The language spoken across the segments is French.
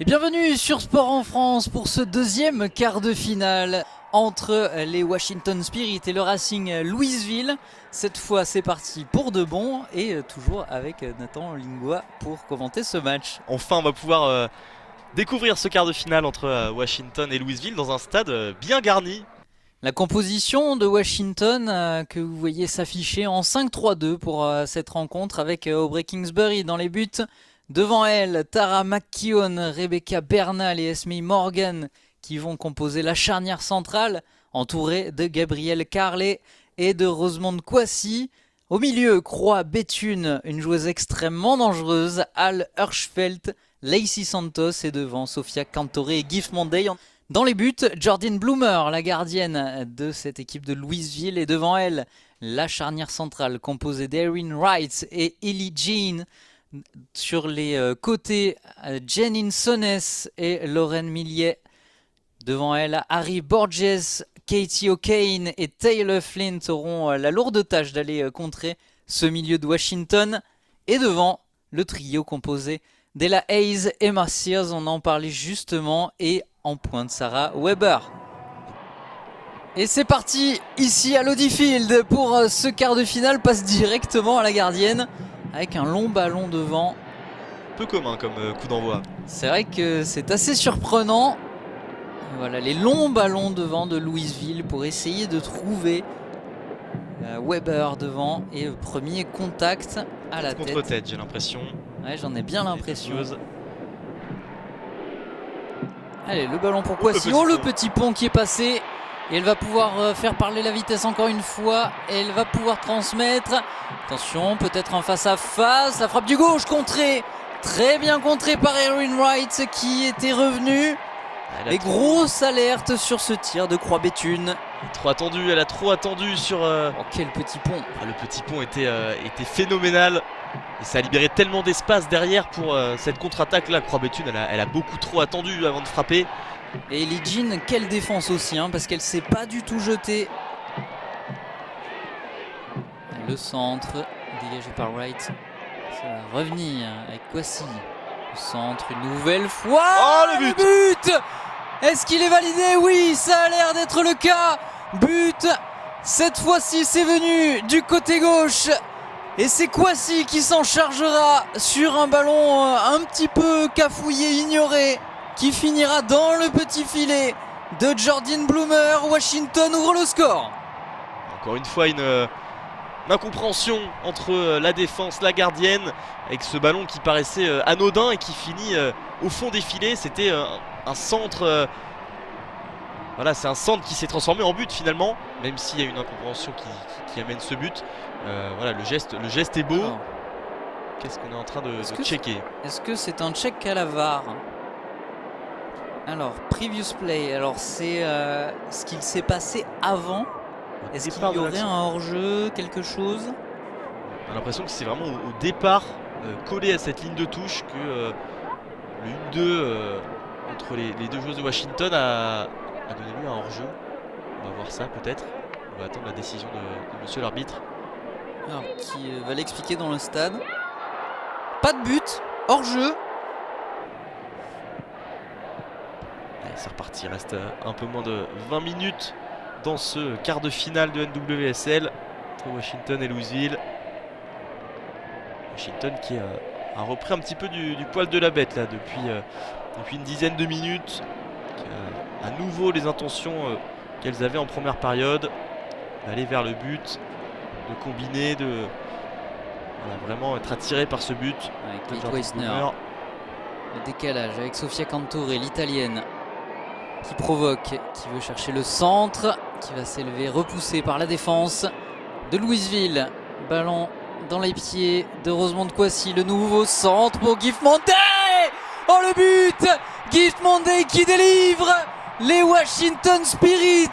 Et bienvenue sur Sport en France pour ce deuxième quart de finale entre les Washington Spirit et le Racing Louisville. Cette fois c'est parti pour de bon et toujours avec Nathan Lingua pour commenter ce match. Enfin on va pouvoir découvrir ce quart de finale entre Washington et Louisville dans un stade bien garni. La composition de Washington que vous voyez s'afficher en 5-3-2 pour cette rencontre avec Aubrey Kingsbury dans les buts. Devant elle, Tara McKeown, Rebecca Bernal et Esme Morgan qui vont composer la charnière centrale, entourée de Gabrielle Carlet et de Rosemond Kwasi. Au milieu, Croix Bethune, une joueuse extrêmement dangereuse, Al Hirschfeld, Lacey Santos et devant Sofia Cantore et Gift Monday. Dans les buts, Jordyn Bloomer, la gardienne de cette équipe de Louisville, et devant elle, la charnière centrale composée d'Erin Wright et Ellie Jean. Sur les côtés, Janine Sonnes et Lauren Milliet. Devant elle, Harry Borges, Katie O'Kane et Taylor Flint auront la lourde tâche d'aller contrer ce milieu de Washington. Et devant, le trio composé d'Ella Hayes, Emma Sears, on en parlait justement, et en pointe Sarah Weber. Et c'est parti ici à l'Audi Field pour ce quart de finale, passe directement à la gardienne avec un long ballon devant. Peu commun comme coup d'envoi. C'est vrai que c'est assez surprenant. Voilà, les longs ballons devant de Louisville pour essayer de trouver Weber devant, et premier contact à la tête. Contre tête, j'ai l'impression. Ouais, j'en ai bien l'impression. Allez, le ballon pour Kwasi. Oh, le petit pont qui est passé. Et elle va pouvoir faire parler la vitesse encore une fois. Et elle va pouvoir transmettre. Attention, peut-être en face à face. La frappe du gauche contrée. Très bien contrée par Erin Wright qui était revenu. Et grosse alerte sur ce tir de Croix Bethune. Trop attendu, elle a trop attendu sur... Oh, quel petit pont. Le petit pont était phénoménal. Et ça a libéré tellement d'espace derrière pour cette contre-attaque là. Croix Bethune, elle a beaucoup trop attendu avant de frapper. Et Ellie Jean, quelle défense aussi, parce qu'elle s'est pas du tout jetée. Le centre, dégagé par Wright. Ça va revenir avec Kwasi. Le centre, une nouvelle fois. Oh, le but. Est-ce qu'il est validé? Oui, ça a l'air d'être le cas. But. Cette fois-ci, c'est venu du côté gauche. Et c'est Kwasi qui s'en chargera sur un ballon un petit peu cafouillé, ignoré, qui finira dans le petit filet de Jordyn Bloomer. Washington ouvre le score. Encore une fois, une incompréhension entre la défense, la gardienne, avec ce ballon qui paraissait anodin et qui finit au fond des filets. C'était un centre. Voilà, c'est un centre qui s'est transformé en but finalement, même s'il y a une incompréhension qui amène ce but. Voilà, le geste est beau. Qu'est-ce qu'on est en train de checker? Est-ce que c'est un check à la VAR? Alors, previous play, alors c'est ce qu'il s'est passé avant. Est-ce qu'il y aurait un hors-jeu, quelque chose? On a l'impression que c'est vraiment au départ, collé à cette ligne de touche, que le 1-2 entre les deux joueuses de Washington a donné lieu à un hors-jeu. On va voir ça peut-être. On va attendre la décision de monsieur l'arbitre. Alors, qui va l'expliquer dans le stade. Pas de but, hors-jeu. C'est reparti, il reste un peu moins de 20 minutes dans ce quart de finale de NWSL entre Washington et Louisville. Washington qui a repris un petit peu du poil de la bête là depuis une dizaine de minutes. Qui a à nouveau les intentions qu'elles avaient en première période, d'aller vers le but, de combiner, de vraiment être attiré par ce but. Avec Kate Weissner. Le décalage avec Sofia Cantore, l'italienne, qui provoque, qui veut chercher le centre, qui va s'élever, repoussé par la défense de Louisville. Ballon dans les pieds de Rosemond Kwasi, le nouveau centre pour Gift Monday. Oh, le but! Gift Monday qui délivre les Washington Spirit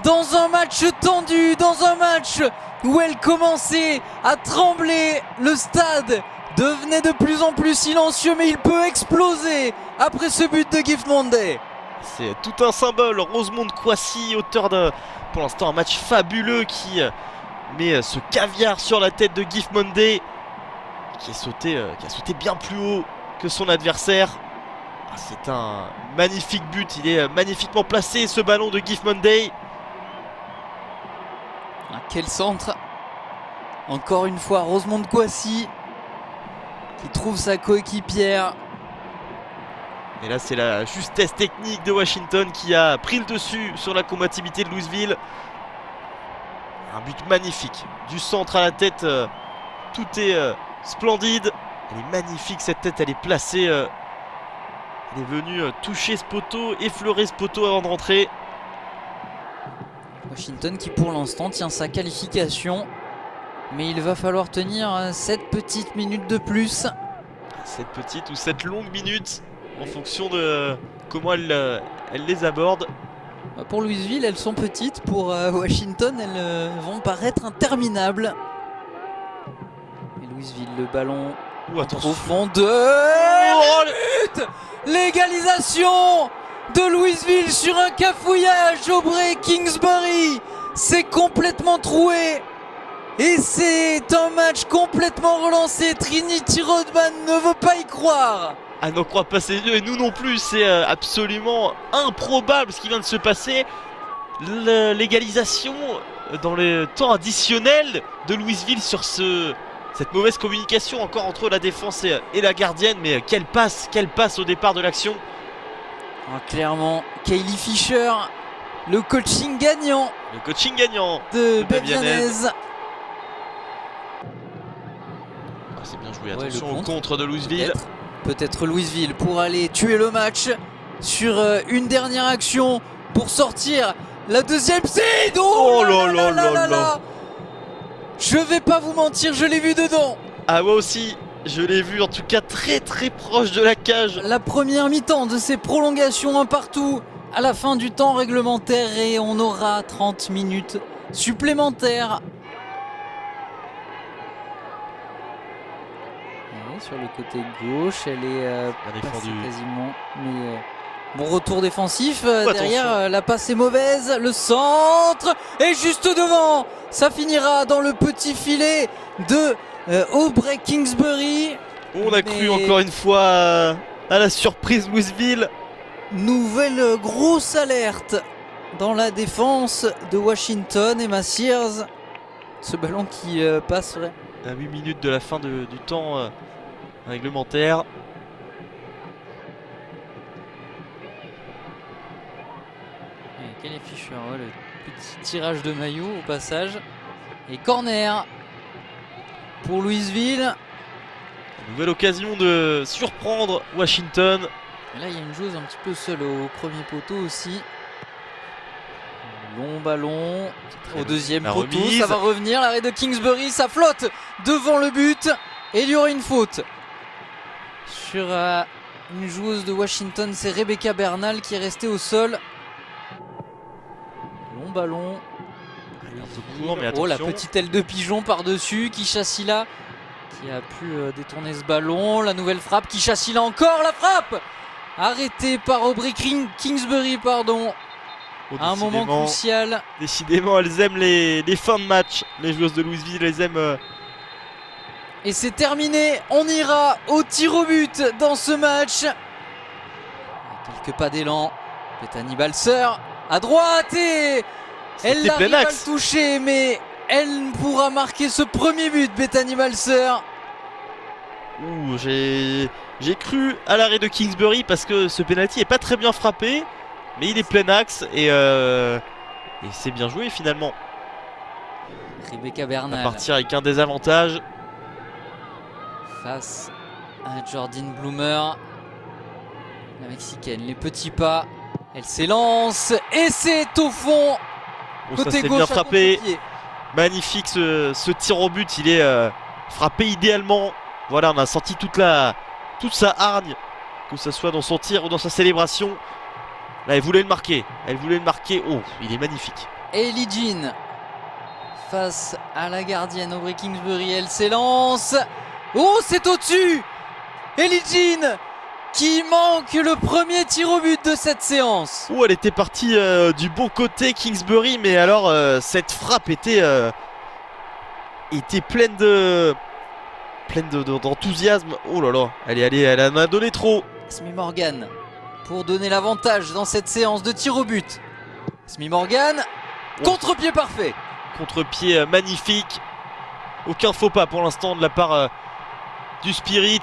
dans un match tendu, dans un match où elle commençait à trembler. Le stade devenait de plus en plus silencieux, mais il peut exploser après ce but de Gift Monday. C'est tout un symbole. Rosemond Kwasi, auteur de, pour l'instant, un match fabuleux qui met ce caviar sur la tête de Gift Monday, qui a sauté bien plus haut que son adversaire. C'est un magnifique but, il est magnifiquement placé ce ballon de Gift Monday. Ah, quel centre! Encore une fois, Rosemond Kwasi qui trouve sa coéquipière. Et là c'est la justesse technique de Washington qui a pris le dessus sur la combativité de Louisville. Un but magnifique, du centre à la tête, tout est splendide. Elle est magnifique cette tête, elle est placée, elle est venue toucher ce poteau, effleurer ce poteau avant de rentrer. Washington qui pour l'instant tient sa qualification, mais il va falloir tenir 7 petites minutes de plus. Cette petite ou cette longue minute en fonction de comment elle les aborde. Pour Louisville, elles sont petites. Pour Washington, elles vont paraître interminables. Et Louisville, le ballon Ouh, au attention. fond de but. L'égalisation de Louisville sur un cafouillage. Aubrey Kingsbury, c'est complètement troué. Et c'est un match complètement relancé. Trinity Rodman ne veut pas y croire. Ah, n'en croit pas ses yeux et nous non plus, c'est absolument improbable ce qui vient de se passer. L'égalisation dans les temps additionnels de Louisville sur cette mauvaise communication encore entre la défense et la gardienne. Mais quelle passe au départ de l'action. Ah, clairement, Kaylee Fisher, le coaching gagnant Le coaching gagnant de Bevianez. Bevianez. Ah, c'est bien joué, Ouais, attention le au contre de Louisville. Peut-être Louisville pour aller tuer le match sur une dernière action pour sortir la deuxième seed. Oh là là. Je vais pas vous mentir, je l'ai vu dedans. Ah, moi aussi, je l'ai vu en tout cas très proche de la cage. La première mi-temps de ces prolongations un partout à la fin du temps réglementaire et on aura 30 minutes supplémentaires. Sur le côté gauche, elle est Bien passée défendu. quasiment, mais bon retour défensif Attention. derrière, la passe est mauvaise, le centre est juste devant, ça finira dans le petit filet de Aubrey Kingsbury. On a cru Mais- encore une fois à la surprise Louisville. Nouvelle grosse alerte dans la défense de Washington. Emma Sears, ce ballon qui passerait. À 8 minutes de la fin du temps réglementaire. Kelly Fisher, ouais, le petit tirage de maillot au passage. Et corner pour Louisville. Nouvelle occasion de surprendre Washington. Et là, il y a une joueuse un petit peu seule au premier poteau aussi. Long ballon au deuxième La poteau. remise. Ça va revenir. L'arrêt de Kingsbury. Ça flotte devant le but. Et il y aura une faute sur une joueuse de Washington. C'est Rebecca Bernal qui est restée au sol. Long ballon. Il est un peu court, mais Oh, la attention. petite aile de pigeon par-dessus. Kishasila qui a pu détourner ce ballon. La nouvelle frappe. Kishasila encore. La frappe arrêtée par Aubrey Kingsbury, pardon. Oh, À un moment décidément, crucial. décidément, elles aiment les fins de match. Les joueuses de Louisville, elles aiment. Et c'est terminé. On ira au tir au but dans ce match. Quelques pas d'élan. Bethany Balser à droite et elle C'était n'arrive plein à le axe. toucher, mais elle pourra marquer ce premier but, Bethany Balser. Ouh, j'ai cru à l'arrêt de Kingsbury parce que ce penalty est pas très bien frappé, mais il est plein axe et c'est bien joué finalement. Rebecca On va Bernal partir avec un désavantage. face à Jordan Bloomer. La Mexicaine, les petits pas. Elle s'élance et c'est au fond. Oh, ça Côté c'est gauche bien à frappé. contre-pied. Magnifique ce tir au but, il est frappé idéalement. Voilà, on a senti toute sa hargne, que ce soit dans son tir ou dans sa célébration. Là, elle voulait le marquer. Oh, il est magnifique. Ellie Jean face à la gardienne Aubrey Kingsbury. Elle s'élance. Oh, c'est au-dessus. Ellie Jean qui manque le premier tir au but de cette séance. Oh, elle était partie du bon côté Kingsbury, mais alors cette frappe était pleine d'enthousiasme. Oh là là, elle en a donné trop. Smith Morgan pour donner l'avantage dans cette séance de tir au but. Smith Morgan, contre-pied parfait. Contre-pied magnifique. Aucun faux pas pour l'instant de la part du Spirit.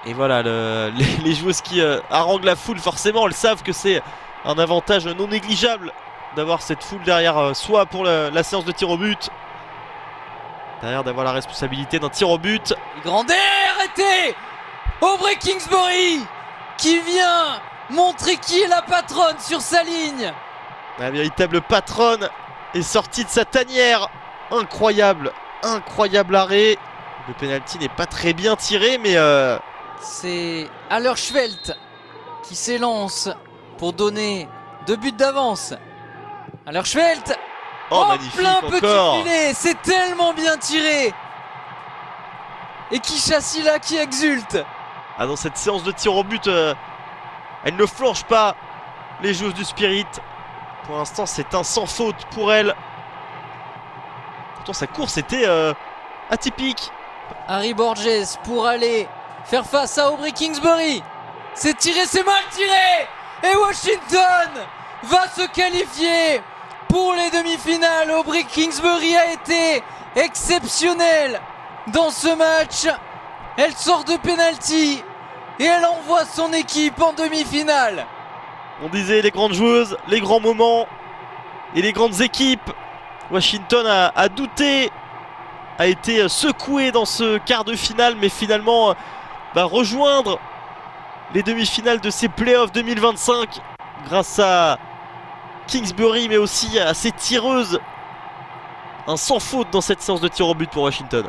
Et voilà, les joueuses qui haranguent la foule, forcément, elles savent que c'est un avantage non négligeable d'avoir cette foule derrière soi pour la séance de tir au but. Derrière d'avoir la responsabilité d'un tir au but. Grandet arrêté. Aubrey Kingsbury qui vient montrer qui est la patronne sur sa ligne. La véritable patronne est sortie de sa tanière. Incroyable, incroyable arrêt. Le penalty n'est pas très bien tiré, mais c'est Hallerschwelt qui s'élance pour donner 2 buts d'avance. Hallerschwelt, magnifique plein encore. petit filet, c'est tellement bien tiré. Et Kishasila qui exulte. Dans cette séance de tir au but, elle ne flanche pas, les joueuses du Spirit. Pour l'instant, c'est un sans faute pour elle. Pourtant, sa course était atypique. Harry Borges pour aller faire face à Aubrey Kingsbury. C'est tiré, c'est mal tiré. Et Washington va se qualifier pour les demi-finales. Aubrey Kingsbury a été exceptionnelle dans ce match. Elle sort de penalty et elle envoie son équipe en demi-finale. On disait les grandes joueuses, les grands moments et les grandes équipes. Washington a douté, a été secoué dans ce quart de finale, mais finalement va rejoindre les demi-finales de ces playoffs 2025 grâce à Kingsbury, mais aussi à ses tireuses. Un sans faute dans cette séance de tir au but pour Washington.